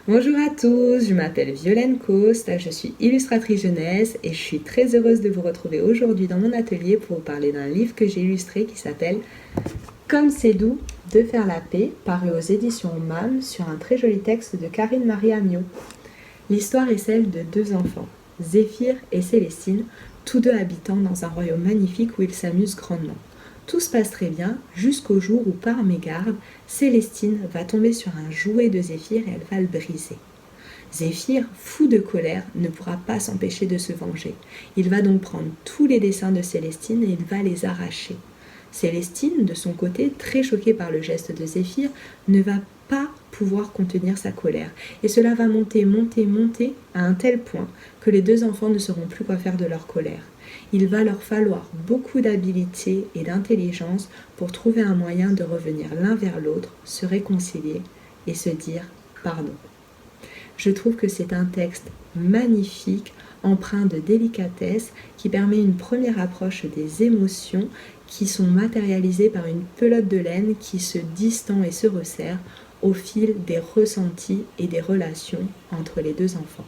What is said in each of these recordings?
Bonjour à tous, je m'appelle Violaine Coste, je suis illustratrice jeunesse et je suis très heureuse de vous retrouver aujourd'hui dans mon atelier pour vous parler d'un livre que j'ai illustré qui s'appelle Comme c'est doux de faire la paix, paru aux éditions MAM sur un très joli texte de Karine Marie Amiot. L'histoire est celle de deux enfants, Zéphyr et Célestine, tous deux habitant dans un royaume magnifique où ils s'amusent grandement. Tout se passe très bien jusqu'au jour où, par mégarde, Célestine va tomber sur un jouet de Zéphyr et elle va le briser. Zéphyr, fou de colère, ne pourra pas s'empêcher de se venger. Il va donc prendre tous les dessins de Célestine et il va les arracher. Célestine, de son côté, très choquée par le geste de Zéphyr, ne va pas pouvoir contenir sa colère. Et cela va monter à un tel point que les deux enfants ne sauront plus quoi faire de leur colère. Il va leur falloir beaucoup d'habileté et d'intelligence pour trouver un moyen de revenir l'un vers l'autre, se réconcilier et se dire pardon. Je trouve que c'est un texte magnifique, empreint de délicatesse, qui permet une première approche des émotions qui sont matérialisées par une pelote de laine qui se distend et se resserre au fil des ressentis et des relations entre les deux enfants.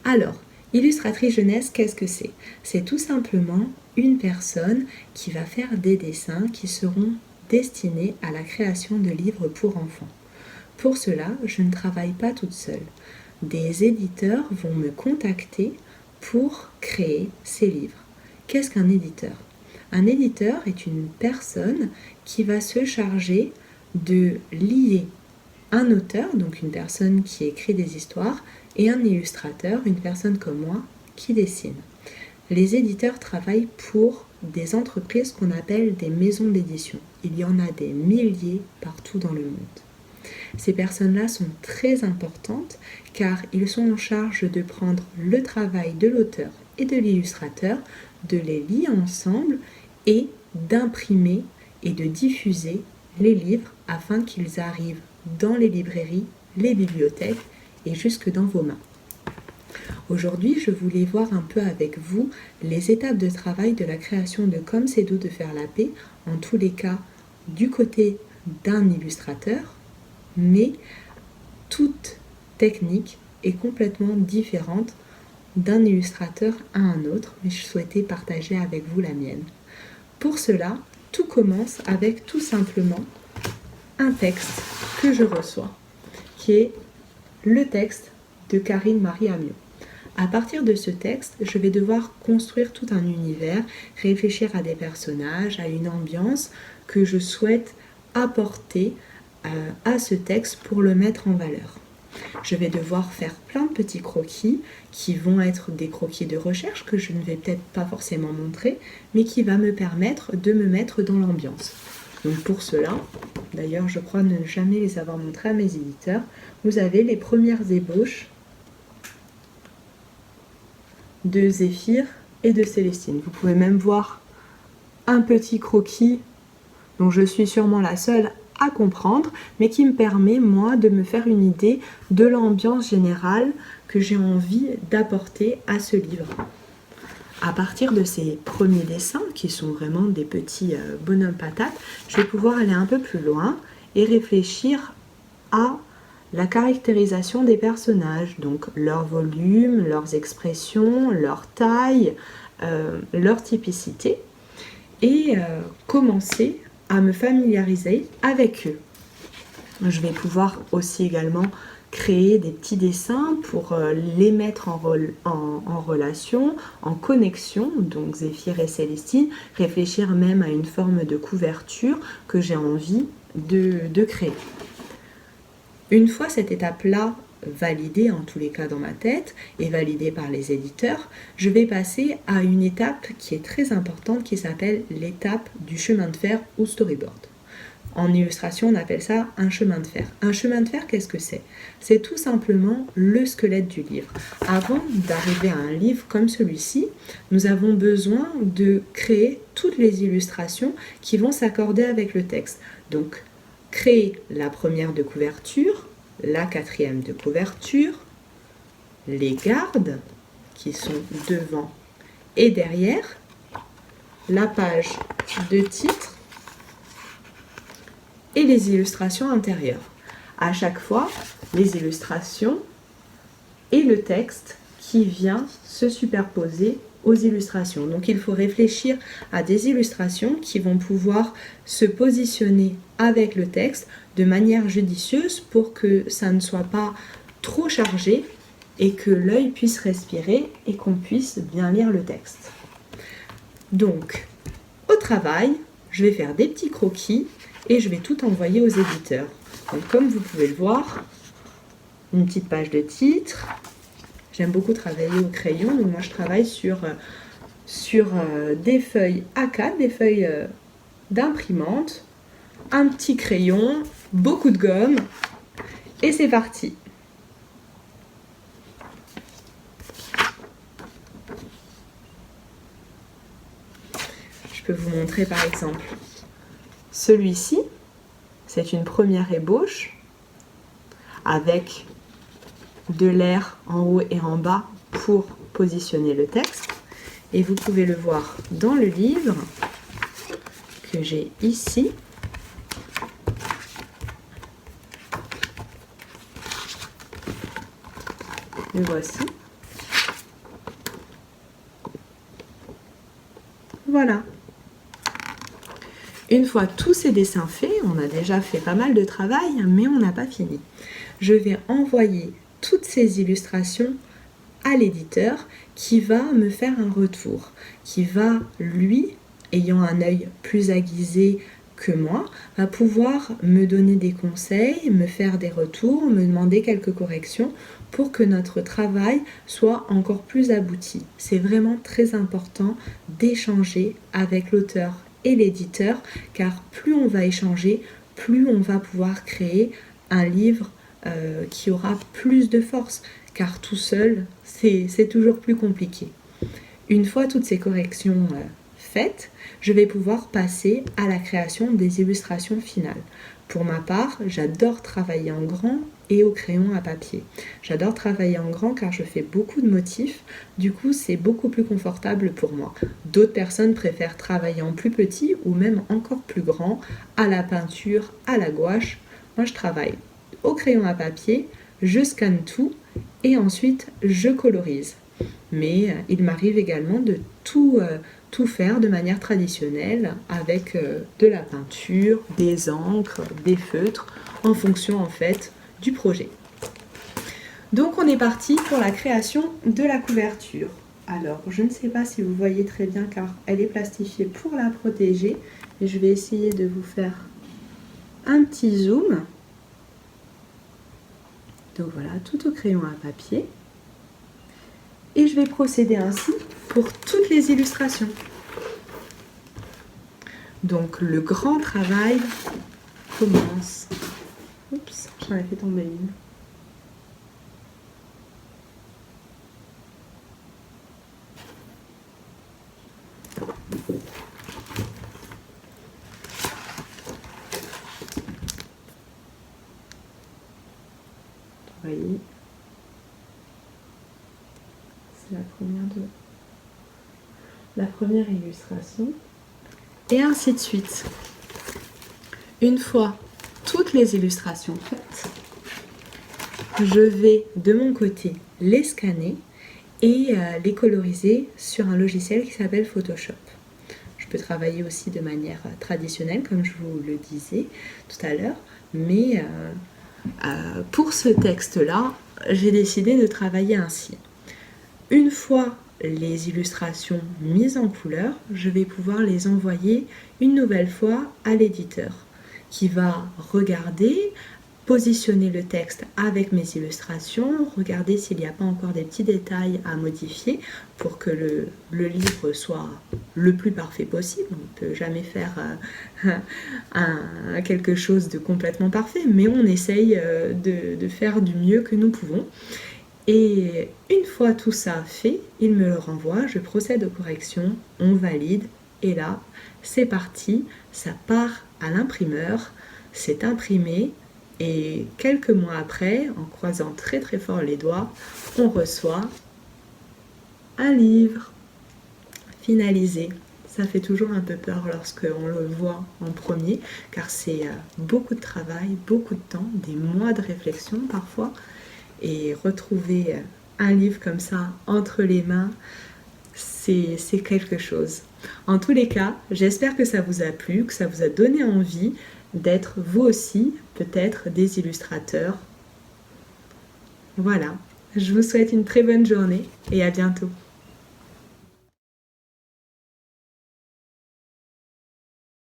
Alors, illustratrice jeunesse, qu'est-ce que c'est ? C'est tout simplement une personne qui va faire des dessins qui seront destinés à la création de livres pour enfants. Pour cela, je ne travaille pas toute seule. Des éditeurs vont me contacter pour créer ces livres. Qu'est-ce qu'un éditeur ? Un éditeur est une personne qui va se charger de lier un auteur, donc une personne qui écrit des histoires, et un illustrateur, une personne comme moi, qui dessine. Les éditeurs travaillent pour des entreprises qu'on appelle des maisons d'édition. Il y en a des milliers partout dans le monde. Ces personnes-là sont très importantes car ils sont en charge de prendre le travail de l'auteur et de l'illustrateur, de les lier ensemble et d'imprimer et de diffuser les livres afin qu'ils arrivent dans les librairies, les bibliothèques et jusque dans vos mains. Aujourd'hui, je voulais voir un peu avec vous les étapes de travail de la création de Comme c'est doux de faire la paix, en tous les cas du côté d'un illustrateur, mais toute technique est complètement différente d'un illustrateur à un autre, mais je souhaitais partager avec vous la mienne. Pour cela, tout commence avec tout simplement un texte que je reçois, qui est le texte de Karine Marie Amiot. À partir de ce texte, je vais devoir construire tout un univers, réfléchir à des personnages, à une ambiance que je souhaite apporter à ce texte pour le mettre en valeur. Je vais devoir faire plein de petits croquis qui vont être des croquis de recherche que je ne vais peut-être pas forcément montrer, mais qui va me permettre de me mettre dans l'ambiance. Donc pour cela, d'ailleurs je crois ne jamais les avoir montrés à mes éditeurs, vous avez les premières ébauches de Zéphyr et de Célestine. Vous pouvez même voir un petit croquis dont je suis sûrement la seule à comprendre, mais qui me permet, moi, de me faire une idée de l'ambiance générale que j'ai envie d'apporter à ce livre. À partir de ces premiers dessins, qui sont vraiment des petits bonhommes patates, je vais pouvoir aller un peu plus loin et réfléchir à la caractérisation des personnages, donc leur volume, leurs expressions, leur taille, leur typicité, et commencer à me familiariser avec eux. Je vais pouvoir aussi également créer des petits dessins pour les mettre en relation, en connexion, donc Zéphyr et Célestine, réfléchir même à une forme de couverture que j'ai envie de créer. Une fois cette étape-là validée, en tous les cas dans ma tête, et validée par les éditeurs, je vais passer à une étape qui est très importante, qui s'appelle l'étape du chemin de fer ou storyboard. En illustration, on appelle ça un chemin de fer. Un chemin de fer, qu'est-ce que c'est ? C'est tout simplement le squelette du livre. Avant d'arriver à un livre comme celui-ci, nous avons besoin de créer toutes les illustrations qui vont s'accorder avec le texte. Donc, créer la première de couverture, la quatrième de couverture, les gardes qui sont devant et derrière, la page de titre et les illustrations intérieures. à chaque fois les illustrations et le texte qui vient se superposer aux illustrations. Donc il faut réfléchir à des illustrations qui vont pouvoir se positionner avec le texte de manière judicieuse pour que ça ne soit pas trop chargé et que l'œil puisse respirer et qu'on puisse bien lire le texte. Donc, au travail, je vais faire des petits croquis et je vais tout envoyer aux éditeurs. Donc, comme vous pouvez le voir, une petite page de titre. J'aime beaucoup travailler au crayon, donc moi je travaille sur des feuilles A4, des feuilles d'imprimante, un petit crayon, beaucoup de gomme, et c'est parti. Je peux vous montrer par exemple celui-ci, c'est une première ébauche avec de l'air en haut et en bas pour positionner le texte. Et vous pouvez le voir dans le livre que j'ai ici. Le voici. Voilà. Une fois tous ces dessins faits, on a déjà fait pas mal de travail, mais on n'a pas fini. Je vais envoyer toutes ces illustrations à l'éditeur qui va me faire un retour, qui va, lui, ayant un œil plus aiguisé que moi, va pouvoir me donner des conseils, me faire des retours, me demander quelques corrections pour que notre travail soit encore plus abouti. C'est vraiment très important d'échanger avec l'auteur et l'éditeur, car plus on va échanger, plus on va pouvoir créer un livre qui aura plus de force, car tout seul, c'est toujours plus compliqué. Une fois toutes ces corrections faites, je vais pouvoir passer à la création des illustrations finales. Pour ma part, j'adore travailler en grand et au crayon à papier. J'adore travailler en grand car je fais beaucoup de motifs, du coup c'est beaucoup plus confortable pour moi. D'autres personnes préfèrent travailler en plus petit ou même encore plus grand, à la peinture, à la gouache. Moi je travaille au crayon à papier, je scanne tout et ensuite je colorise. Mais il m'arrive également de tout faire de manière traditionnelle avec de la peinture, des encres, des feutres, en fonction en fait du projet. Donc on est parti pour la création de la couverture. Alors je ne sais pas si vous voyez très bien car elle est plastifiée pour la protéger, mais je vais essayer de vous faire un petit zoom. Donc voilà, tout au crayon à papier. Et je vais procéder ainsi pour toutes les illustrations. Donc le grand travail commence. Oups, j'en ai fait tomber une. Vous voyez, c'est la première illustration. Et ainsi de suite. Une fois toutes les illustrations faites, je vais de mon côté les scanner et les coloriser sur un logiciel qui s'appelle Photoshop. Je peux travailler aussi de manière traditionnelle, comme je vous le disais tout à l'heure, mais pour ce texte-là, j'ai décidé de travailler ainsi. Une fois les illustrations mises en couleur, je vais pouvoir les envoyer une nouvelle fois à l'éditeur qui va regarder, positionner le texte avec mes illustrations, regarder s'il n'y a pas encore des petits détails à modifier pour que le livre soit le plus parfait possible. On ne peut jamais faire quelque chose de complètement parfait, mais on essaye de faire du mieux que nous pouvons. Et une fois tout ça fait, il me le renvoie, je procède aux corrections, on valide, et là, c'est parti, ça part à l'imprimeur, c'est imprimé, et quelques mois après, en croisant très très fort les doigts, on reçoit un livre finalisé. ça fait toujours un peu peur lorsqu'on le voit en premier, car c'est beaucoup de travail, beaucoup de temps, des mois de réflexion parfois, et retrouver un livre comme ça entre les mains, c'est quelque chose. En tous les cas, j'espère que ça vous a plu, que ça vous a donné envie d'être vous aussi peut-être des illustrateurs. Voilà, je vous souhaite une très bonne journée et à bientôt.